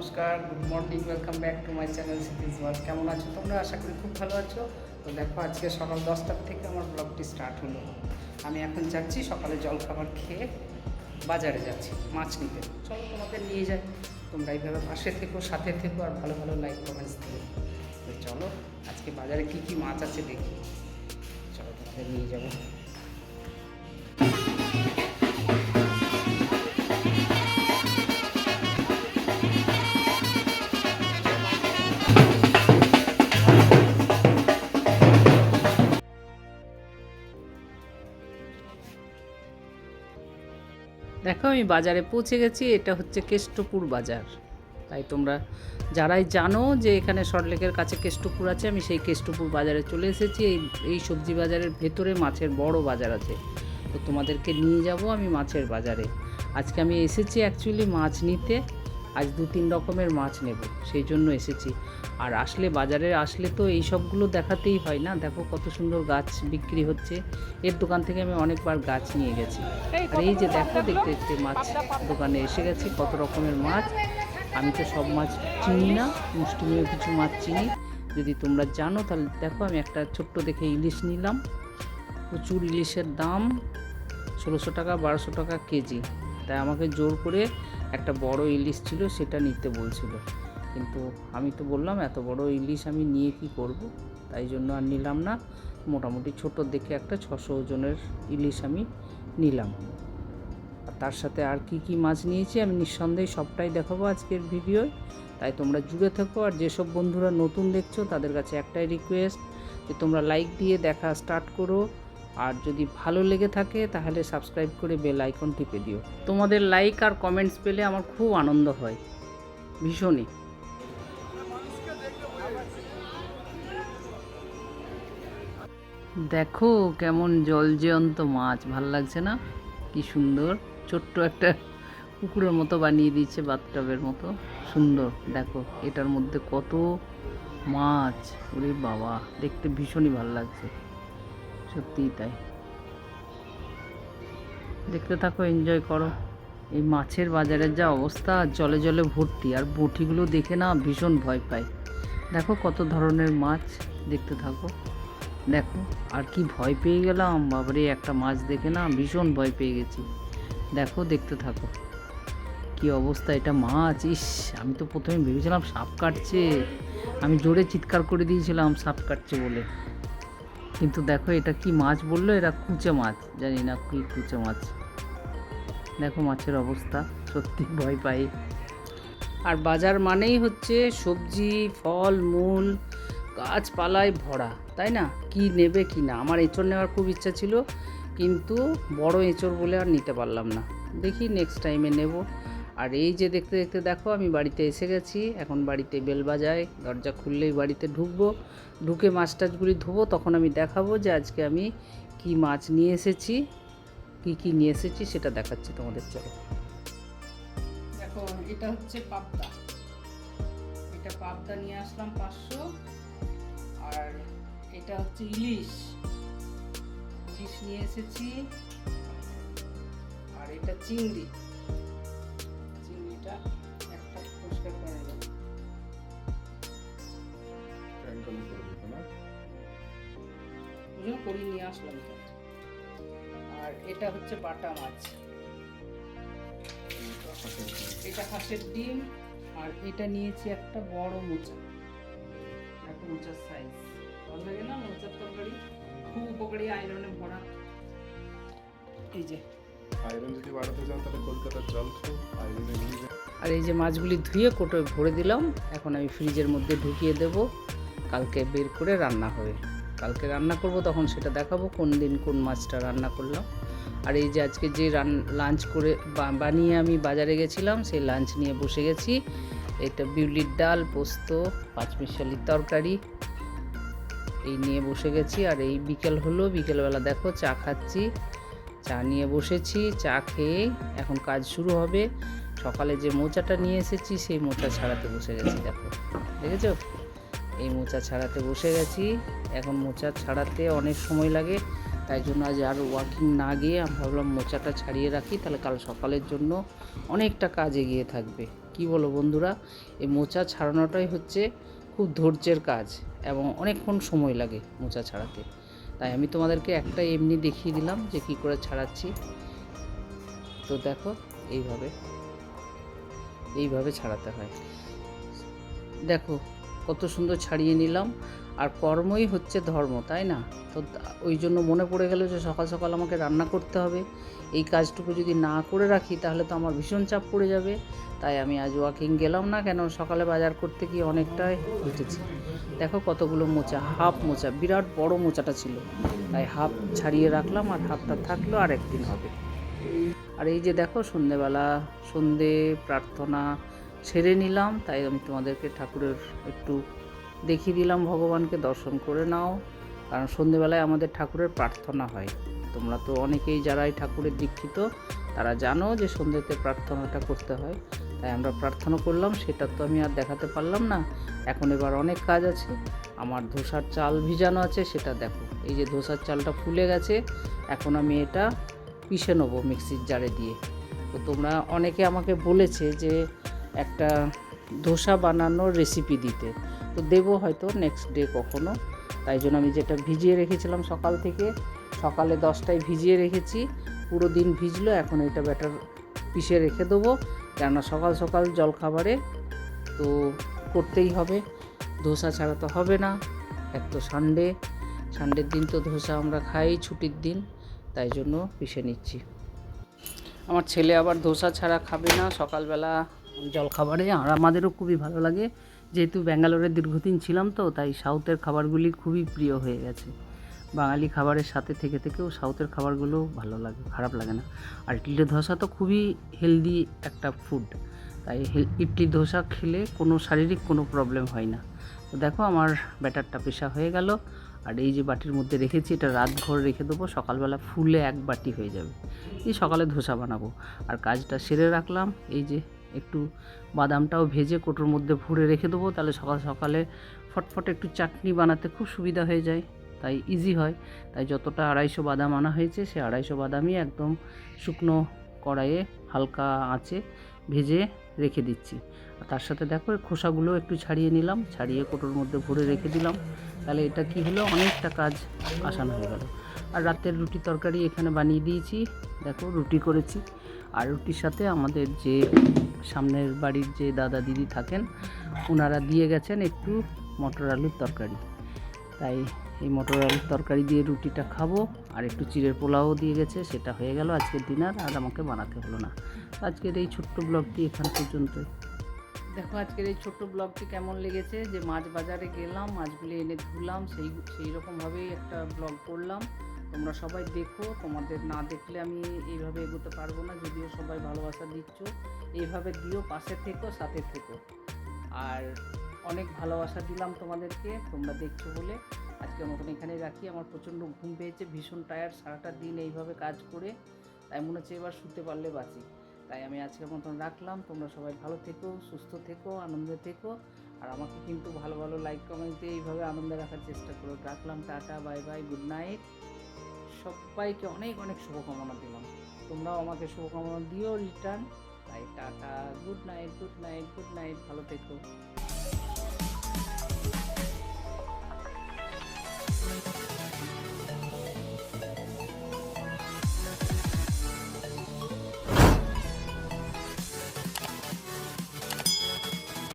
নমস্কার, good morning, welcome back to my channel সিটিজ world. কেমন আছো তোমরা? আশা করি খুব ভালো আছো। তো দেখো, আজকে সকাল 10টার থেকে আমার ব্লগটি স্টার্ট হলো। আমি এখন যাচ্ছি, সকালে জলখাবার খেয়ে বাজারে যাচ্ছি মাছ নিতে। চলো তোমাদের নিয়ে যাই, তোমরা এইভাবে পাশে থেকো, সাথে থেকো, আর ভালো ভালো লাইক কমেন্টস দিও। তো চলো, আজকে বাজারে কী কী মাছ আছে দেখি। চলো তোমাদের নিয়ে যাবো। দেখো, আমি বাজারে পৌঁছে গেছি। এটা হচ্ছে কেষ্টপুর বাজার। তাই তোমরা যারাই জানো যে এখানে সল্টলেকের কাছে কেষ্টপুর আছে, আমি সেই কেষ্টপুর বাজারে চলে এসেছি। এই সবজি বাজারের ভেতরে মাছের বড় বাজার আছে। তো তোমাদেরকে নিয়ে যাব আমি মাছের বাজারে। আজকে আমি এসেছি অ্যাকচুয়ালি মাছ নিতে। আজ 2-3 রকমের মাছ নেব, সেই জন্য এসেছি। আর আসলে বাজারে আসলে তো এই সবগুলো দেখাতেই হয় না। দেখো কত সুন্দর গাছ বিক্রি হচ্ছে। এর দোকান থেকে আমি অনেকবার গাছ নিয়ে গেছি। আর এই যে দেখো, দেখতে দেখতে মাছ দোকানে এসে গেছি। কত রকমের মাছ, আমি তো সব মাছ চিনি না, মুষ্টিমেয় কিছু মাছ চিনি। যদি তোমরা জানো তাহলে দেখো, আমি একটা ছোট্ট দেখে ইলিশ নিলাম। প্রচুর ইলিশের দাম, 1600 টাকা 1200 টাকা কেজি। তাই আমাকে জোর করে একটা বড় ইলিশ ছিল সেটা নিতে বলছিল, কিন্তু আমি তো বললাম এত বড় ইলিশ আমি নিয়ে কি করব, তাই জন্য আর নিলাম না। মোটামুটি ছোট দেখে একটা 600 ওজনের ইলিশ আমি নিলাম। আর তার সাথে আর কি কি মাছ নিয়েছি আমি নিঃসন্দেহে সবটাই দেখাবো আজকের ভিডিওয়। তাই তোমরা জুড়ে থাকো। আর যেসব বন্ধুরা নতুন দেখছো তাদের কাছে একটাই রিকোয়েস্ট, যে তোমরা লাইক দিয়ে দেখা স্টার্ট করো। আর যদি ভালো লেগে থাকে তাহলে সাবস্ক্রাইব করে বেল আইকন টিপে দিও। তোমাদের লাইক আর কমেন্টস পেলে আমার খুব আনন্দ হয়, ভীষণই। দেখো কেমন জলজ্যান্ত মাছ, ভাল লাগছে না? কি সুন্দর, ছোট্ট একটা পুকুরের মতো বানিয়ে দিয়েছে, বাথটাবের মতো সুন্দর। দেখো এটার মধ্যে কত মাছ, ওরে বাবা, দেখতে ভীষণই ভালো লাগছে, সত্যিই তাই। দেখতে থাকো, এনজয় করো। এই মাছের বাজারের যা অবস্থা, জলে জলে ভর্তি। আর বঁটিগুলো দেখে না ভীষণ ভয় পাই। দেখো কত ধরনের মাছ, দেখতে থাকো। দেখো, আর কি ভয় পেয়ে গেলাম বাবারে, একটা মাছ দেখে না ভীষণ ভয় পেয়ে গেছি। দেখো, দেখতে থাকো কি অবস্থা। এটা মাছ, ইস, আমি তো প্রথমে ভেবেছিলাম সাপ কাটছে। আমি জোরে চিৎকার করে দিয়েছিলাম সাপ কাটছে বলে, কিন্তু দেখো এটা কি মাছ বললো, এরা কুচে মাছ, জানি না কি কুচে মাছ। দেখো মাছের অবস্থা, সত্যি ভয় পাই। আর বাজার মানেই হচ্ছে সবজি, ফল মূল, গাছপালায় ভরা, তাই না? কি নেবে কি না। আমার এঁচড় নেওয়ার খুব ইচ্ছা ছিল, কিন্তু বড় এঁচড় বলে আর নিতে পারলাম না। দেখি নেক্সট টাইমে নেব। আর এই যে দেখতে দেখতে দেখো, আমি বাড়িতে এসে গেছি। এখন বাড়িতে বেল বাজায়, দরজা খুললেই বাড়িতে ঢুকবো। ঢুকে মাছ টাছগুলি ধোবো, তখন আমি দেখাবো যে আজকে আমি কি মাছ নিয়ে এসেছি, কি নিয়ে এসেছি সেটা দেখাচ্ছি তোমাদের। চলো দেখো, এটা হচ্ছে পাবদা। এটা পাবদা নিয়ে আসলাম 500। আর এটা হচ্ছে ইলিশ নিয়ে এসেছি। আর এটা চিংড়িটা একটা পরিষ্কার করে নেব। করি নিয়ে আসলাম তো। আর এটা হচ্ছে বাটা মাছ, এটা হাঁসের ডিম। আর এটা নিয়েছি একটা বড় মোচা, একটা মোচার সাইজ। ভালো লাগে না মোচার তরকারি? খুব উপকারী, আয়রনে ভরা। এই যে আয়রন যদি বাড়াতে চান তাহলে কলকাতার জল খাও, আয়রনে নিয়ে যান। আর এই যে মাছগুলি ধুয়ে কোটোয় ভরে দিলাম। এখন আমি ফ্রিজের মধ্যে ঢুকিয়ে দেব, কালকে বের করে রান্না হবে। কালকে রান্না করব, তখন সেটা দেখাবো কোন দিন কোন মাছটা রান্না করলাম। আর এই যে আজকে যে লাঞ্চ করে বানিয়ে আমি বাজারে গেছিলাম, সেই লাঞ্চ নিয়ে বসে গেছি। এটা বিউলির ডাল, পোস্ত, পাঁচমিশালির তরকারি, এই নিয়ে বসে গেছি। আর এই বিকেল হলো, বিকেলবেলা দেখো চা খাচ্ছি, চা নিয়ে বসেছি। চা খেয়ে এখন কাজ শুরু হবে। সকালে যে মোচাটা নিয়ে এসেছি সেই মোচা ছাড়াতে বসে গেছি। দেখো, দেখেছো, এই মোচা ছাড়াতে বসে গেছি। এখন মোচা ছাড়াতে অনেক সময় লাগে, তাই জন্য আজ আর ওয়াকিং না গিয়ে আমি ভাবলাম মোচাটা ছাড়িয়ে রাখি, তাহলে কাল সকালের জন্য অনেকটা কাজ এগিয়ে থাকবে। কি বলো বন্ধুরা, এই মোচা ছাড়ানোটাই হচ্ছে খুব ধৈর্যের কাজ এবং অনেকক্ষণ সময় লাগে মোচা ছাড়াতে। তাই আমি তোমাদেরকে একটা এমনি দেখিয়ে দিলাম যে কি করে ছাড়াচ্ছি। তো দেখো, এইভাবে ছাড়াতে হয়। দেখো কত সুন্দর ছাড়িয়ে নিলাম। আর কর্মই হচ্ছে ধর্ম, তাই না? তো ওই জন্য মনে পড়ে গেল যে সকাল সকাল আমাকে রান্না করতে হবে। এই কাজটুকু যদি না করে রাখি তাহলে তো আমার ভীষণ চাপ পড়ে যাবে। তাই আমি আজ ওয়াকিং গেলাম না, কেন সকালে বাজার করতে গিয়ে অনেকটাই হেঁটেছি। দেখো কতগুলো মোচা, হাফ মোচা, বিরাট বড় মোচাটা ছিল, তাই হাফ ছাড়িয়ে রাখলাম, আর হাফটা থাকলো আর একদিন হবে। আর এই যে দেখো সন্ধেবেলা সন্ধে প্রার্থনা সেরে নিলাম, তাই আমি তোমাদেরকে ঠাকুরের একটু দেখিয়ে দিলাম, ভগবানকে দর্শন করে নাও। কারণ সন্ধেবেলায় আমাদের ঠাকুরের প্রার্থনা হয়। তোমরা তো অনেকেই যারাই ঠাকুরের দীক্ষিত তারা জানো যে সন্ধ্যেতে প্রার্থনাটা করতে হয়। তাই আমরা প্রার্থনা করলাম, সেটা তো আমি আর দেখাতে পারলাম না। এখন এবার অনেক কাজ আছে। আমার ধোসার চাল ভিজানো আছে, সেটা দেখো, এই যে ধোসার চালটা ফুলে গেছে। এখন আমি এটা পিষে নেবো মিক্সির জারে দিয়ে। তো তোমরা অনেকে আমাকে বলেছে যে একটা ধোসা বানানোর রেসিপি দিতে, তো দেবো হয়তো নেক্সট ডে কখনো। তাই জন্য আমি যেটা ভিজিয়ে রেখেছিলাম সকাল থেকে, সকালে 10টায় ভিজিয়ে রেখেছি, পুরো দিন ভিজলো। এখন এটা ব্যাটার পিষে রেখে দেবো, কেননা সকাল সকাল জলখাবারে তো করতেই হবে, ধোসা ছাড়া তো হবে না। এক তো সানডের দিন তো ধোসা আমরা খাই, ছুটির দিন, তাই জন্য পিষে নিচ্ছি। আমার ছেলে আবার ধোসা ছাড়া খাবে না সকালবেলা জলখাবারে, আর আমাদেরও খুবই ভালো লাগে। যেহেতু ব্যাঙ্গালোরে দীর্ঘদিন ছিলাম, তো তাই সাউথের খাবারগুলি খুবই প্রিয় হয়ে গেছে। বাঙালি খাবারের সাথে থেকেও সাউথের খাবারগুলো ভালো লাগে, খারাপ লাগে না। আর ইডলি ধোসা তো খুবই হেলদি একটা ফুড, তাই ইডলি ধোসা খেলে কোনো শারীরিক কোনো প্রবলেম হয় না। তো দেখো আমার ব্যাটারটা পেশা হয়ে গেল। আর এই যে বাটির মধ্যে রেখেছি, এটা রাতভর রেখে দেবো, সকালবেলা ফুলে এক বাটি হয়ে যাবে। এই সকালে ধোসা বানাবো। আর কাজটা সেরে রাখলাম, এই যে একটু বাদামটাও ভেজে কোটোর মধ্যে ভরে রেখে দেবো, তাহলে সকালে ফটফট একটু চাটনি বানাতে খুব সুবিধা হয়ে যায়, তাই ইজি হয়। তাই যতটা 250 বাদাম আনা হয়েছে, সে 250 বাদামই একদম শুকনো কড়াইয়ে হালকা আঁচে ভেজে রেখে দিচ্ছি। আর তার সাথে দেখো খোসাগুলো একটু ছাড়িয়ে নিলাম, ছাড়িয়ে কোটোর মধ্যে ভরে রেখে দিলাম। তাহলে এটা কি হলো, অনেকটা কাজ আসান হয়ে গেল। আর রাতের রুটি তরকারি এখানে বানিয়ে দিয়েছি, দেখো রুটি করেছি। আর রুটির সাথে আমাদের যে সামনের বাড়ির যে দাদা দিদি থাকেন, ওনারা দিয়ে গেছেন একটু মটর আলুর তরকারি, তাই এই মটর আলুর তরকারি দিয়ে রুটিটা খাবো। আর একটু চিড়ের পোলাও দিয়ে গেছে, সেটা হয়ে গেল আজকের ডিনার, আর আমাকে বানাতে হলো না। আজকের এই ছোট্ট ব্লগটি এখান পর্যন্তই। দেখো আজকের এই ছোট্ট ব্লগটি কেমন লেগেছে, যে মাছ বাজারে গেলাম, মাছগুলি এনে ধুলাম, সেই রকমভাবেই একটা ব্লগ করলাম। তোমরা সবাই দেখো, তোমাদের না দেখলে আমি এইভাবে এগোতে পারবো না। যদিও সবাই ভালোবাসা দিচ্ছ, এইভাবে দিও, পাশে থেকো, সাথে থেকো। আর অনেক ভালোবাসা দিলাম তোমাদেরকে, তোমরা দেখছো বলে। আজকের মতন এখানেই রাখি। আমার প্রচণ্ড ঘুম পেয়েছে, ভীষণ টায়ার্ড, সারাটা দিন এইভাবে কাজ করে, তাই মনে হচ্ছে এবার শুতে পারলে বাঁচি। তাই আমি আজকের মতন রাখলাম। তোমরা সবাই ভালো থেকো, সুস্থ থেকো, আনন্দে থেকো। আর আমাকে কিন্তু ভালো ভালো লাইক কমেন্ট দিয়ে এইভাবে আনন্দে রাখার চেষ্টা করো। রাখলাম, tata, bye bye, good night. সবাইকে অনেক অনেক শুভকামনা দিলাম, তোমরাও আমাকে শুভকামনা দিও রিটার্ন। তাই tata, good night, good night, good night, ভালো থেকো।